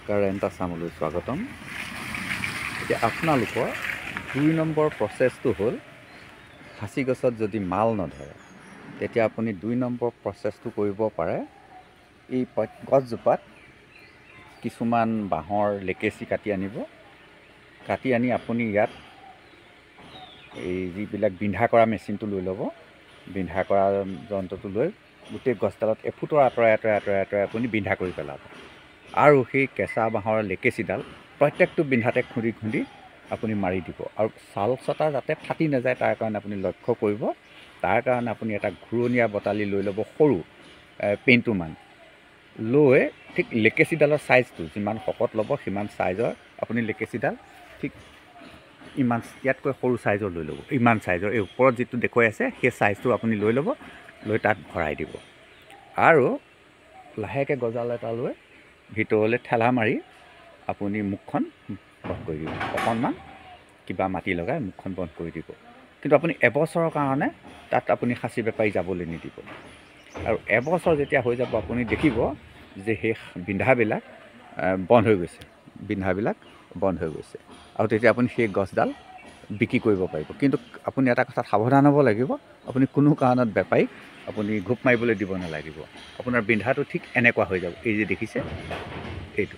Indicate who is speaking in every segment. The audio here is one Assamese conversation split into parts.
Speaker 1: কাৰেণ্ট আছামলৈ স্বাগতম। এতিয়া আপোনালোকৰ 2 নম্বৰ প্ৰচেছটো হ'ল সাঁচি গছত যদি মাল নধৰে তেতিয়া আপুনি 2 নম্বৰ প্ৰচেছটো কৰিব পাৰে। এই গছজোপাত কিছুমান বাঁহৰ লেকেচি কাটি আনিব, কাটি আনি আপুনি ইয়াত এই যিবিলাক বিন্ধা কৰা মেচিনটো লৈ ল'ব। বিন্ধা কৰা যন্ত্ৰটো লৈ গোটেই গছডালত এফুটৰ আঁতৰাই আপুনি বিন্ধা কৰি পেলাব। আৰু সেই কেঁচা বাঁহৰ লেকেচিডাল প্ৰত্যেকটো বিন্ধাতে খুন্দি খুন্দি আপুনি মাৰি দিব। আৰু ছাল চটা যাতে ফাটি নাযায় তাৰ কাৰণে আপুনি লক্ষ্য কৰিব। তাৰ কাৰণে আপুনি এটা ঘূৰণীয়া বটালি লৈ ল'ব, সৰু পেইণ্টুমান লৈ ঠিক লেকেচিডালৰ ছাইজটো যিমান শকত ল'ব সিমান ছাইজৰ আপুনি লেকেচিডাল ঠিক ইমান ইয়াতকৈ সৰু ছাইজৰ লৈ ল'ব। ইমান ছাইজৰ এই ওপৰত যিটো দেখুৱাই আছে সেই ছাইজটো আপুনি লৈ ল'ব, লৈ তাত ভৰাই দিব। আৰু লাহেকৈ গজাল এটা লৈ ভিতৰলৈ ঠেলা মাৰি আপুনি মুখখন বন্ধ কৰি দিব। অকণমান কিবা মাটি লগাই মুখখন বন্ধ কৰি দিব। কিন্তু আপুনি এবছৰৰ কাৰণে তাত আপুনি সাঁচি বেপাৰী যাবলৈ নিদিব। আৰু এবছৰ যেতিয়া হৈ যাব আপুনি দেখিব যে সেই বিন্ধাবিলাক বন্ধ হৈ গৈছে, আৰু তেতিয়া আপুনি সেই গছডাল বিক্ৰী কৰিব পাৰিব। কিন্তু আপুনি এটা কথাত সাৱধান হ'ব লাগিব, আপুনি কোনো কাৰণত বেপাৰীক আপুনি ঘোপ মাৰিবলৈ দিব নালাগিব। আপোনাৰ বিন্ধাটো ঠিক এনেকুৱা হৈ যাব। এই যে দেখিছে এইটো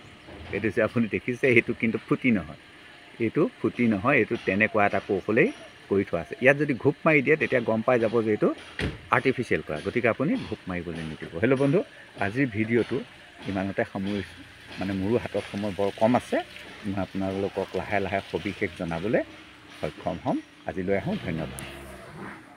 Speaker 1: যে আপুনি দেখিছে সেইটো কিন্তু ফুটি নহয়, এইটো তেনেকুৱা এটা কৌশলেই কৰি থোৱা আছে। ইয়াত যদি ঘোপ মাৰি দিয়ে তেতিয়া গম পাই যাব যে এইটো আৰ্টিফিচিয়েল কৰা, গতিকে আপুনি ঘোপ মাৰিবলৈ নিদিব। হেল্ল' বন্ধু, আজিৰ ভিডিঅ'টো ইমানতে সামৰিছোঁ। মানে মোৰো হাতত সময় বৰ কম আছে, মই আপোনালোকক লাহে লাহে সবিশেষ জনাবলৈ সক্ষম হ'ম। আজিলৈ আহোঁ, ধন্যবাদ।